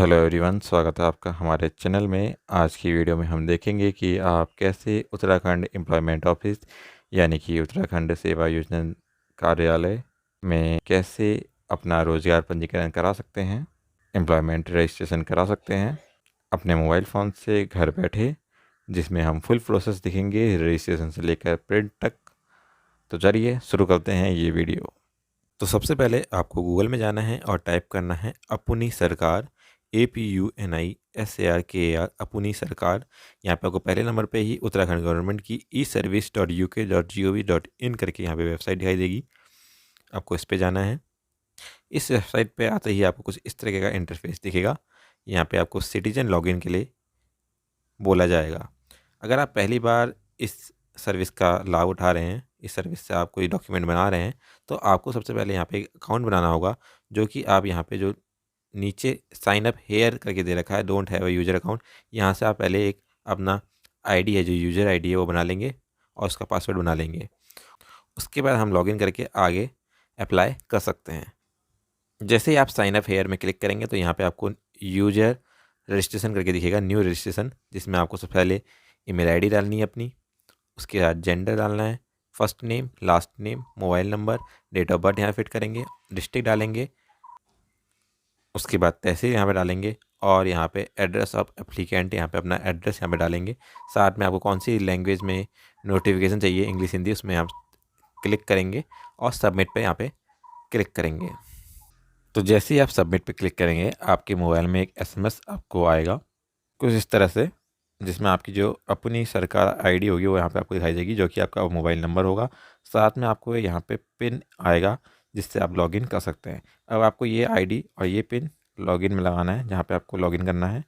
Hello everyone, स्वागत है आपका हमारे चैनल में। आज की वीडियो में हम देखेंगे कि आप कैसे उत्तराखंड एम्प्लॉयमेंट ऑफिस यानी कि उत्तराखंड सेवा योजना कार्यालय में कैसे अपना रोज़गार पंजीकरण करा सकते हैं, एम्प्लॉयमेंट रजिस्ट्रेशन करा सकते हैं अपने मोबाइल फ़ोन से घर बैठे, जिसमें हम फुल प्रोसेस दिखेंगे रजिस्ट्रेशन से लेकर प्रिंट तक। तो चलिए शुरू करते हैं ये वीडियो। तो सबसे पहले आपको गूगल में जाना है और टाइप करना है अपनी सरकार, APUNISARKAR, अपनी सरकार। यहाँ पे आपको पहले नंबर पे ही उत्तराखंड गवर्नमेंट की eservice.uk.gov.in करके यहाँ पे वेबसाइट दिखाई देगी। आपको इस पे जाना है। इस वेबसाइट पे आते ही आपको कुछ इस तरीके का इंटरफेस दिखेगा। यहाँ पे आपको सिटीजन लॉगिन के लिए बोला जाएगा। अगर आप पहली बार इस सर्विस का लाभ उठा रहे हैं, इस सर्विस से आप कोई डॉक्यूमेंट बना रहे हैं, तो आपको सबसे पहले यहाँ पे एक अकाउंट बनाना होगा, जो कि आप यहाँ पे जो नीचे साइन अप हेयर करके दे रखा है, don't have a user account, यहाँ से आप पहले एक अपना आईडी है, जो यूज़र आईडी है वो बना लेंगे और उसका पासवर्ड बना लेंगे। उसके बाद हम लॉगिन करके आगे अप्लाई कर सकते हैं। जैसे ही आप साइन अप हेयर में क्लिक करेंगे तो यहाँ पे आपको यूजर रजिस्ट्रेशन करके दिखेगा, न्यू रजिस्ट्रेशन, जिसमें आपको सबसे पहले ईमेल आईडी डालनी है अपनी, उसके बाद जेंडर डालना है, first name, last name, mobile number, date of birth यहाँ फिट करेंगे, डिस्ट्रिक्ट डालेंगे, उसके बाद तहसील यहाँ पे डालेंगे और यहाँ पे एड्रेस ऑफ एप्लीकेंट, यहाँ पे अपना एड्रेस यहाँ पे डालेंगे। साथ में आपको कौन सी लैंग्वेज में नोटिफिकेशन चाहिए, इंग्लिश हिंदी, उसमें आप क्लिक करेंगे और सबमिट पे यहाँ पे क्लिक करेंगे। तो जैसे ही आप सबमिट पे क्लिक करेंगे, आपके मोबाइल में एक SMS आपको आएगा कुछ इस तरह से, जिसमें आपकी जो अपनी सरकार आईडी होगी वो यहाँ पे आपको दिखाई देगी, जो कि आपका मोबाइल नंबर होगा। साथ में आपको यहाँ पे पिन आएगा, जिससे आप लॉगिन कर सकते हैं। अब आपको ये आईडी और ये पिन लॉगिन में लगाना है, जहाँ पे आपको लॉगिन करना है।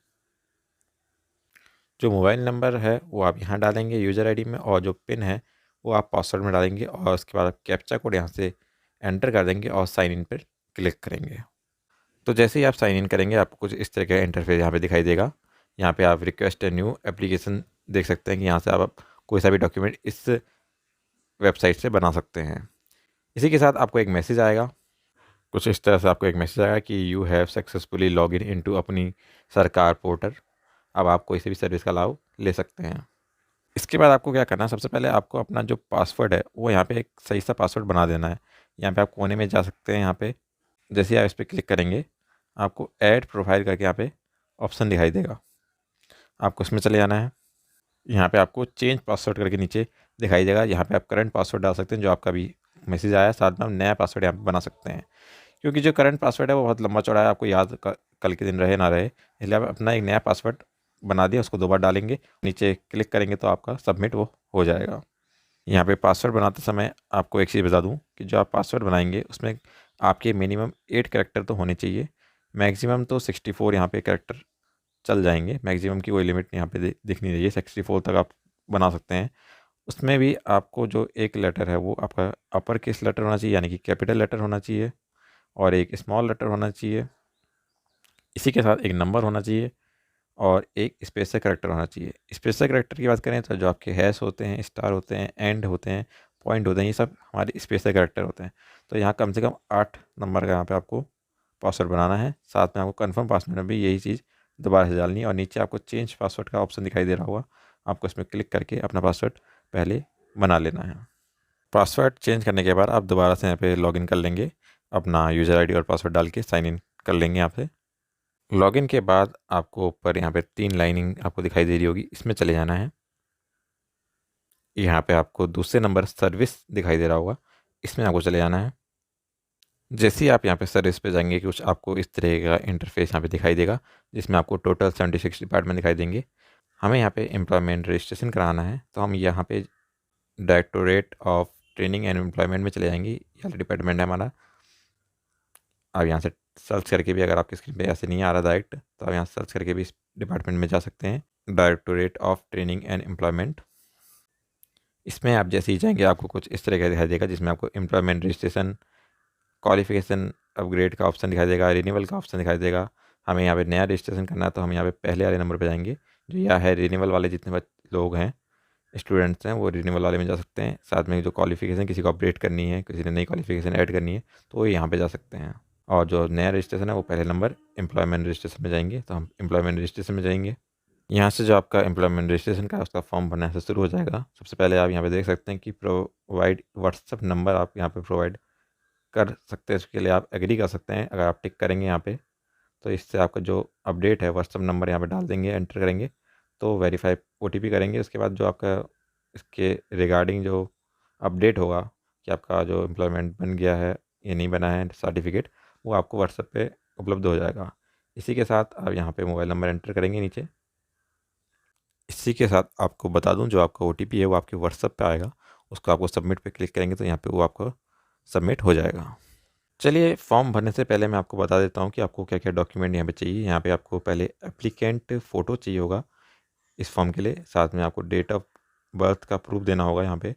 जो मोबाइल नंबर है वो आप यहाँ डालेंगे यूज़र आईडी में, और जो पिन है वो आप पासवर्ड में डालेंगे, और उसके बाद आप कैप्चा कोड यहाँ से एंटर कर देंगे और साइन इन पर क्लिक करेंगे। तो जैसे ही आप साइन इन करेंगे, आपको कुछ इस तरह का इंटरफेस यहाँ पे दिखाई देगा। यहाँ पे आप रिक्वेस्ट ए न्यू एप्लीकेशन देख सकते हैं कि यहाँ से आप कोई सा भी डॉक्यूमेंट इस वेबसाइट से बना सकते हैं। इसी के साथ आपको एक मैसेज आएगा, कुछ इस तरह से आपको एक मैसेज आएगा कि you have successfully log in into अपनी सरकार पोर्टल। अब आप कोई से भी सर्विस का लाभ ले सकते हैं। इसके बाद आपको क्या करना है, सबसे पहले आपको अपना जो पासवर्ड है वो यहाँ पे एक सही सा पासवर्ड बना देना है। यहाँ पे आप कोने में जा सकते हैं। यहाँ पे जैसे ही आप इस पर क्लिक करेंगे, आपको ऐड प्रोफाइल करके यहाँ पे ऑप्शन दिखाई देगा, आपको इसमें चले जाना है। यहाँ पे आपको चेंज पासवर्ड करके नीचे दिखाई देगा, यहाँ पे आप करंट पासवर्ड डाल सकते हैं जो आपका भी मैसेज आया, साथ में आप नया पासवर्ड यहाँ पे बना सकते हैं। क्योंकि जो करंट पासवर्ड है वो बहुत लंबा चौड़ा है, आपको याद कल के दिन रहे ना रहे, इसलिए आप अपना एक नया पासवर्ड बना दिया, उसको 2 बार डालेंगे, नीचे क्लिक करेंगे तो आपका सबमिट वो हो जाएगा। यहाँ पे पासवर्ड बनाते समय आपको एक चीज़ बता दूँ कि जो आप पासवर्ड बनाएंगे उसमें आपके मिनिमम 8 कैरेक्टर तो होने चाहिए, मैक्सिमम तो 64 यहाँ पे कैरेक्टर चल जाएंगे। मैक्सिमम की कोई लिमिट यहाँ पे दिख नहीं रही है, 64 तक आप बना सकते हैं। उसमें भी आपको जो एक लेटर है वो आपका अपर केस लेटर होना चाहिए, यानी कि कैपिटल लेटर होना चाहिए, और एक स्मॉल लेटर होना चाहिए। इसी के साथ एक नंबर होना चाहिए और एक स्पेशल करेक्टर होना चाहिए। स्पेशल करेक्टर की बात करें तो जो आपके हैश होते हैं, स्टार होते हैं, एंड होते हैं, पॉइंट होते हैं, ये सब हमारे स्पेशल करेक्टर होते हैं। तो यहाँ कम से कम 8 नंबर का यहाँ पे आपको पासवर्ड बनाना है। साथ में आपको कंफर्म पासवर्ड में भी यही चीज़ दोबारा से डालनी है, और नीचे आपको चेंज पासवर्ड का ऑप्शन दिखाई दे रहा होगा, आपको इसमें क्लिक करके अपना पासवर्ड पहले बना लेना है। पासवर्ड चेंज करने के बाद आप दोबारा से यहाँ पे लॉगिन कर लेंगे, अपना यूज़र आईडी और पासवर्ड डाल के साइन इन कर लेंगे यहाँ पे। लॉगिन के बाद आपको ऊपर यहाँ पे 3 लाइनिंग आपको दिखाई दे रही होगी, इसमें चले जाना है। यहाँ पे आपको दूसरे नंबर सर्विस दिखाई दे रहा होगा, इसमें आपको चले जाना है। जैसे ही आप यहाँ पे सर्विस पे जाएंगे, कुछ आपको इस तरह का इंटरफेस यहाँ पे दिखाई देगा, जिसमें आपको टोटल 76 डिपार्टमेंट दिखाई देंगे। हमें यहाँ पे एम्प्लॉयमेंट रजिस्ट्रेशन कराना है, तो हम यहाँ पे directorate of training and employment में चले जाएंगे, यह डिपार्टमेंट है हमारा। आप यहाँ से सर्च करके भी, अगर आपकी स्क्रीन पे ऐसे नहीं आ रहा डायरेक्ट, तो आप यहाँ सर्च करके भी इस डिपार्टमेंट में जा सकते हैं, directorate of training and employment. इसमें आप जैसे ही जाएंगे आपको कुछ इस तरह का दिखाई देगा, जिसमें आपको एम्प्लॉयमेंट रजिस्ट्रेशन, क्वालिफिकेशन अपग्रेड का ऑप्शन दिखाई देगा, रिन्यूअल का ऑप्शन दिखाई देगा। हमें यहाँ पे नया रजिस्ट्रेशन करना है, तो हम यहाँ पे पहले वाले नंबर पे जाएंगे, जो यह है रिन्यूअल वाले। जितने लोग हैं, स्टूडेंट्स हैं, वो रिन्यूअल वाले में जा सकते हैं। साथ में जो क्वालिफिकेशन किसी को अपडेट करनी है, किसी ने नई क्वालिफिकेशन ऐड करनी है, तो वो यहाँ पे जा सकते हैं। और जो नया रजिस्ट्रेशन है वो पहले नंबर एम्प्लॉयमेंट रजिस्ट्रेशन में जाएंगे, तो हम एम्प्लॉयमेंट रजिस्ट्रेशन में जाएंगे। यहाँ से जो आपका एम्प्लॉयमेंट रजिस्ट्रेशन का उसका फॉर्म भरना से शुरू हो जाएगा। सबसे पहले आप यहाँ पे देख सकते हैं कि प्रोवाइड व्हाट्सएप नंबर आप यहाँ पे प्रोवाइड कर सकते हैं। इसके लिए आप एग्री कर सकते हैं। अगर आप टिक करेंगे यहाँ पे तो इससे आपका जो अपडेट है व्हाट्सएप नंबर यहाँ पे डाल देंगे, एंटर करेंगे तो वेरीफाई OTP करेंगे। उसके बाद जो आपका इसके रिगार्डिंग जो अपडेट होगा कि आपका जो एम्प्लॉयमेंट बन गया है या नहीं बना है सर्टिफिकेट, वो आपको व्हाट्सएप पे उपलब्ध हो जाएगा। इसी के साथ आप यहाँ पे मोबाइल नंबर एंटर करेंगे नीचे। इसी के साथ आपको बता दूं जो आपका OTP है वो आपके व्हाट्सएप पे आएगा, उसको आपको सबमिट पे क्लिक करेंगे तो यहाँ पे वो आपको सबमिट हो जाएगा। चलिए, फॉर्म भरने से पहले मैं आपको बता देता हूँ कि आपको क्या क्या डॉक्यूमेंट यहाँ पे चाहिए। यहाँ पे आपको पहले एप्लीकेंट फ़ोटो चाहिए होगा इस फॉर्म के लिए। साथ में आपको डेट ऑफ बर्थ का प्रूफ देना होगा यहाँ पे,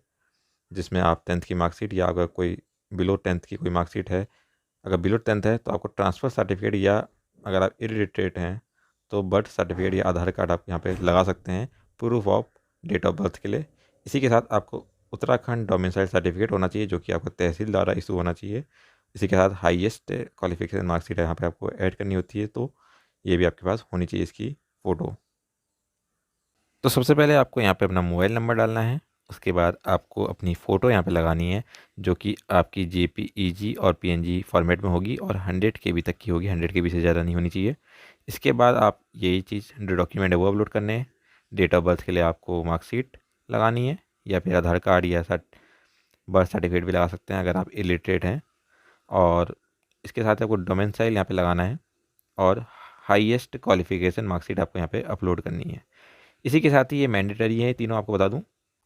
जिसमें आप 10th की मार्कशीट या अगर कोई बिलो 10th की कोई मार्कशीट है, अगर बिलो 10th है तो आपको ट्रांसफ़र सर्टिफिकेट, या अगर आप इलिटरेट हैं तो बर्थ सर्टिफिकेट या आधार कार्ड आप यहाँ पे लगा सकते हैं proof of date of birth के लिए। इसी के साथ आपको उत्तराखंड डोमिसाइल सर्टिफिकेट होना चाहिए जो कि आपको तहसील द्वारा इशू होना चाहिए। इसी के साथ हाईएस्ट क्वालिफिकेशन मार्कशीट यहाँ पे आपको ऐड करनी होती है, तो ये भी आपके पास होनी चाहिए इसकी फ़ोटो। तो सबसे पहले आपको यहाँ पे अपना मोबाइल नंबर डालना है। उसके बाद आपको अपनी फ़ोटो यहाँ पे लगानी है जो कि आपकी JPEG और PNG फॉर्मेट में होगी और 100 KB तक की होगी, 100 KB से ज़्यादा नहीं होनी चाहिए। इसके बाद आप यही चीज़ जो डॉक्यूमेंट है वो अपलोड करने हैं। डेट ऑफ बर्थ के लिए आपको मार्कशीट लगानी है या फिर आधार कार्ड या बर्थ सर्टिफिकेट भी लगा सकते हैं अगर आप इलिटरेट हैं। और इसके साथ आपको डोमेसाइल यहाँ पे लगाना है और हाईएस्ट क्वालिफिकेशन मार्कशीट आपको यहाँ पे अपलोड करनी है। इसी के साथ ही ये मैंडेटरी है, तीनों आपको बता दूं।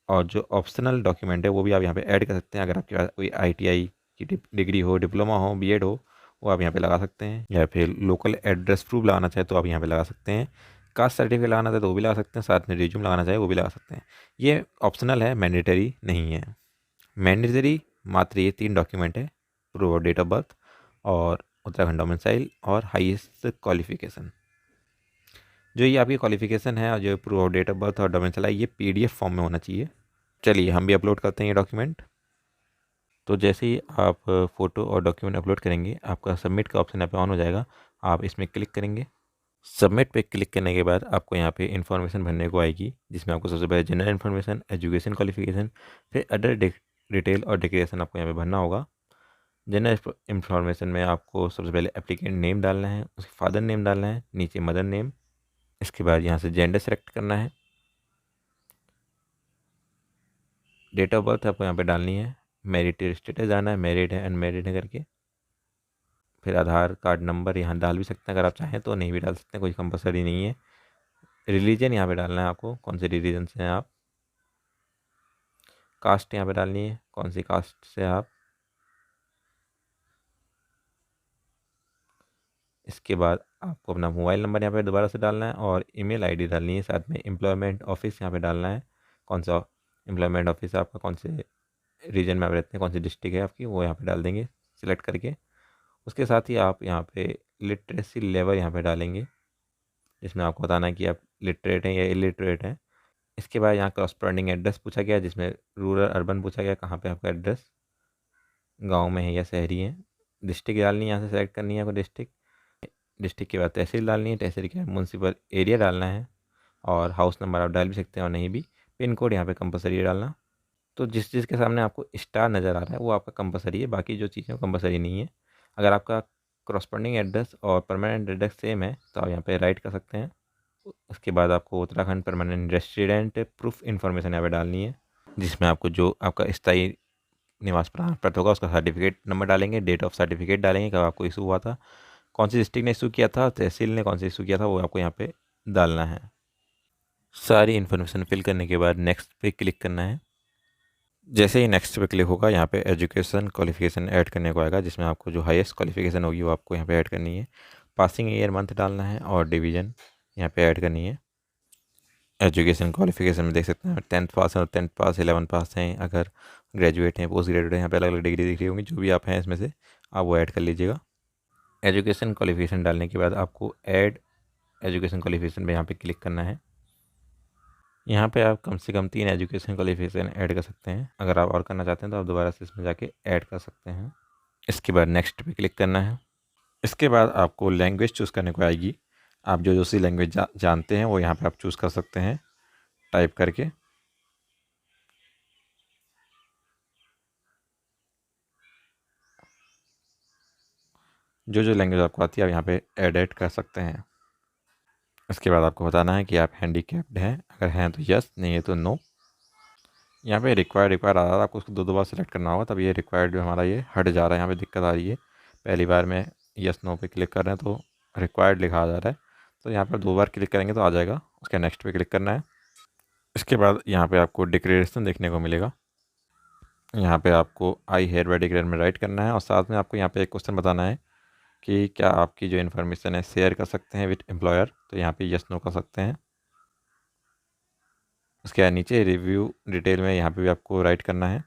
और जो ऑप्शनल डॉक्यूमेंट है वो भी आप यहाँ पे ऐड कर सकते हैं। अगर आपके पास कोई ITI की डिग्री हो, डिप्लोमा हो, BEd हो, वो आप यहाँ पे लगा सकते हैं। या फिर लोकल एड्रेस प्रूफ लगाना चाहे तो आप यहाँ पे लगा सकते हैं। कास्ट सर्टिफिकेट लगाना चाहे तो वो भी लगा सकते हैं। साथ में रिज्यूम लगाना चाहे वो भी लगा सकते हैं। ये ऑप्शनल है, मैंडेटरी नहीं है। मैंडेटरी मात्र ये 3 डॉक्यूमेंट है, proof of date of birth और उत्तराखंड डोमिसाइल और हाईएस्ट क्वालिफिकेशन। जो ये आपकी क्वालिफिकेशन है और जो proof of date of birth और डोमेसाइल है, ये PDF फॉर्म में होना चाहिए। चलिए हम भी अपलोड करते हैं ये डॉक्यूमेंट। तो जैसे ही आप फ़ोटो और डॉक्यूमेंट अपलोड करेंगे आपका सबमिट का ऑप्शन यहाँ पे ऑन हो जाएगा। आप इसमें क्लिक करेंगे। सबमिट पे क्लिक करने के बाद आपको यहाँ पे इन्फॉर्मेशन भरने को आएगी, जिसमें आपको सबसे पहले जनरल इन्फॉर्मेशन, एजुकेशन क्वालिफिकेशन, फिर अदर डिटेल और डिक्लेरेशन आपको यहाँ पे भरना होगा। जनरल इन्फॉर्मेशन में आपको सबसे पहले एप्लीकेंट नेम डालना है, उसके फादर नेम डालना है, नीचे मदर नेम। इसके बाद यहाँ से जेंडर सेलेक्ट करना है। डेट ऑफ बर्थ आपको यहाँ पे डालनी है। मैरिटल स्टेटस जाना है, मैरिड है, अनमैरिड है करके। फिर आधार कार्ड नंबर यहाँ डाल भी सकते हैं अगर आप चाहें तो, नहीं भी डाल सकते हैं, कोई कंपलसरी नहीं है। रिलीजन यहाँ पे डालना है आपको, कौन से रिलीजन से हैं आप। कास्ट यहाँ पे डालनी है, कौन सी कास्ट से आप। इसके बाद आपको अपना मोबाइल नंबर यहाँ पे दोबारा से डालना है और ईमेल ID डालनी है। साथ में एम्प्लॉयमेंट ऑफिस यहाँ पे डालना है, कौन सा एम्प्लॉयमेंट ऑफिस है आपका, कौन से रीजन में आप रहते हैं, कौन सी डिस्ट्रिक्ट है आपकी, वो यहाँ पे डाल देंगे सिलेक्ट करके। उसके साथ ही आप यहाँ पे लिटरेसी लेवल यहाँ पे डालेंगे, जिसमें आपको बताना है कि आप लिटरेट हैं या इलिटरेट हैं। इसके बाद यहाँ करस्पॉन्डिंग एड्रेस पूछा गया, जिसमें रूरल अर्बन पूछा गया, कहाँ पे आपका एड्रेस, गांव में है या शहरी है। डिस्ट्रिक्ट डालनी है, यहाँ से सेलेक्ट करनी है आपको डिस्ट्रिक्ट। डिस्ट्रिक्ट के बाद तहसील डालनी है, तहसील के बाद म्यूनसिपल एरिया डालना है और हाउस नंबर आप डाल भी सकते हैं और नहीं भी। पिन कोड यहाँ पे कंपलसरी है डालना। तो जिस चीज़ के सामने आपको स्टार नज़र आ रहा है वो आपका कंपलसरी है, बाकी जो चीज़ें वो कंपलसरी नहीं है। अगर आपका करस्पॉन्डिंग एड्रेस और परमानेंट एड्रेस सेम है तो आप यहाँ पे राइट कर सकते हैं। उसके बाद आपको Uttarakhand permanent resident proof information यहाँ पे डालनी है, जिसमें आपको जो आपका स्थायी निवास प्रमाण पत्र होगा उसका सर्टिफिकेट नंबर डालेंगे, डेट ऑफ सर्टिफिकेट डालेंगे कब आपको इशू हुआ था, कौन सी डिस्ट्रिक्ट ने इशू किया था, तहसील ने कौन सा इशू किया था, वो आपको यहाँ पे डालना है। सारी इन्फॉर्मेशन फिल करने के बाद नेक्स्ट पे क्लिक करना है। जैसे ही नेक्स्ट पे क्लिक होगा यहाँ पे एजुकेशन क्वालिफिकेशन ऐड करने को आएगा, जिसमें आपको जो हाईएस्ट क्वालिफिकेशन होगी वो आपको यहाँ पे ऐड करनी है। पासिंग ईयर मंथ डालना है और डिवीज़न यहाँ पे ऐड करनी है। एजुकेशन क्वालिफिकेशन में देख सकते हैं 10th पास है, 10th पास, 11 पास हैं, अगर ग्रेजुएट हैं, पोस्ट ग्रेजुएट हैं, यहाँ पे अलग अलग डिग्री दिख रही होंगी, जो भी आप हैं इसमें से आप वो ऐड कर लीजिएगा। एजुकेशन क्वालिफिकेशन डालने के बाद आपको ऐड एजुकेशन क्वालिफिकेशन पे यहाँ पे क्लिक करना है। यहाँ पे आप कम से कम 3 एजुकेशन क्वालिफिकेशन ऐड कर सकते हैं। अगर आप और करना चाहते हैं तो आप दोबारा से इसमें जाके ऐड कर सकते हैं। इसके बाद नेक्स्ट पे क्लिक करना है। इसके बाद आपको लैंग्वेज चूज़ करने को आएगी। आप जो सी लैंग्वेज जानते हैं वो यहाँ पे आप चूज़ कर सकते हैं टाइप करके। जो लैंग्वेज आपको आती है आप यहाँ पे एडिट कर सकते हैं। इसके बाद आपको बताना है कि आप हैंडीकैप्ड हैं, अगर हैं तो यस, नहीं है तो नो। यहाँ पे रिक्वायर्ड आ रहा है, आपको उसको दो बार सेलेक्ट करना होगा, तब ये रिक्वायर्ड जो हमारा ये हट जा रहा है। यहाँ पे दिक्कत आ रही है, पहली बार में यस नो पे क्लिक कर रहे हैं तो रिक्वायर्ड लिखा आ जा रहा है। तो यहाँ पर दो बार क्लिक करेंगे तो आ जाएगा, उसके नेक्स्ट पे क्लिक करना है। इसके बाद यहाँ पे आपको डिक्लेरेशन देखने को मिलेगा। यहाँ पे आपको आई हेयर बाय डिक्लेयर में राइट करना है और साथ में आपको यहाँ पे एक क्वेश्चन बताना है कि क्या आपकी जो इन्फॉर्मेशन है शेयर कर सकते हैं विद एम्प्लॉयर, तो यहाँ पे यस नो कर सकते हैं। उसके बाद नीचे रिव्यू डिटेल में यहाँ पे भी आपको राइट करना है।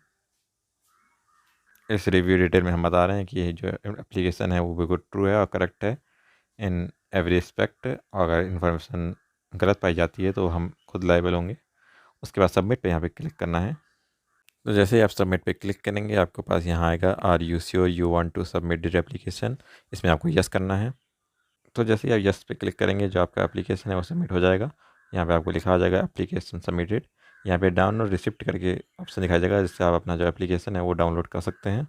इस रिव्यू डिटेल में हम बता रहे हैं कि ये जो एप्लीकेशन है वो बिल्कुल ट्रू है और करेक्ट है इन एवरी रिस्पेक्ट, और अगर इन्फॉर्मेशन गलत पाई जाती है तो हम खुद लायबल होंगे। उसके बाद सबमिट पे यहाँ पे क्लिक करना है। तो जैसे ही आप सबमिट पे क्लिक करेंगे आपके पास यहाँ आएगा are you sure you want to submit your application, इसमें आपको यस करना है। तो जैसे ही आप यस पे क्लिक करेंगे जो आपका एप्लीकेशन है वो सबमिट हो जाएगा। यहाँ पे आपको लिखा आ जाएगा एप्लीकेशन सबमिटेड। यहाँ पे डाउनलोड रिसिप्ट करके ऑप्शन दिखाई जाएगा, जिससे आप अपना जो एप्लीकेशन है वो डाउनलोड कर सकते हैं।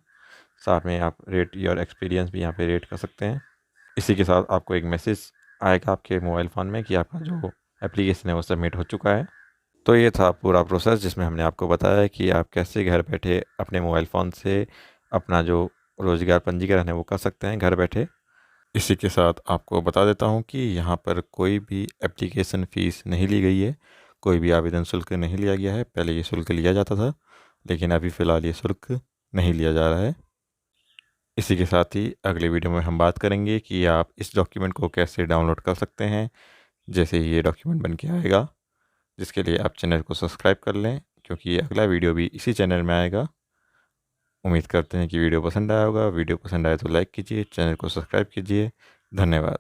साथ में आप रेट योर एक्सपीरियंस भी यहाँ पे रेट कर सकते हैं। इसी के साथ आपको एक मैसेज आएगा आपके मोबाइल फ़ोन में कि आपका जो एप्लीकेशन है वो सबमिट हो चुका है। तो ये था पूरा प्रोसेस जिसमें हमने आपको बताया कि आप कैसे घर बैठे अपने मोबाइल फ़ोन से अपना जो रोज़गार पंजीकरण है वो कर सकते हैं घर बैठे। इसी के साथ आपको बता देता हूँ कि यहाँ पर कोई भी एप्लीकेशन फ़ीस नहीं ली गई है, कोई भी आवेदन शुल्क नहीं लिया गया है। पहले ये शुल्क लिया जाता था, लेकिन अभी फ़िलहाल ये शुल्क नहीं लिया जा रहा है। इसी के साथ ही अगले वीडियो में हम बात करेंगे कि आप इस डॉक्यूमेंट को कैसे डाउनलोड कर सकते हैं जैसे ही ये डॉक्यूमेंट बन के आएगा, जिसके लिए आप चैनल को सब्सक्राइब कर लें, क्योंकि अगला वीडियो भी इसी चैनल में आएगा। उम्मीद करते हैं कि वीडियो पसंद आया होगा। वीडियो पसंद आए तो लाइक कीजिए, चैनल को सब्सक्राइब कीजिए। धन्यवाद।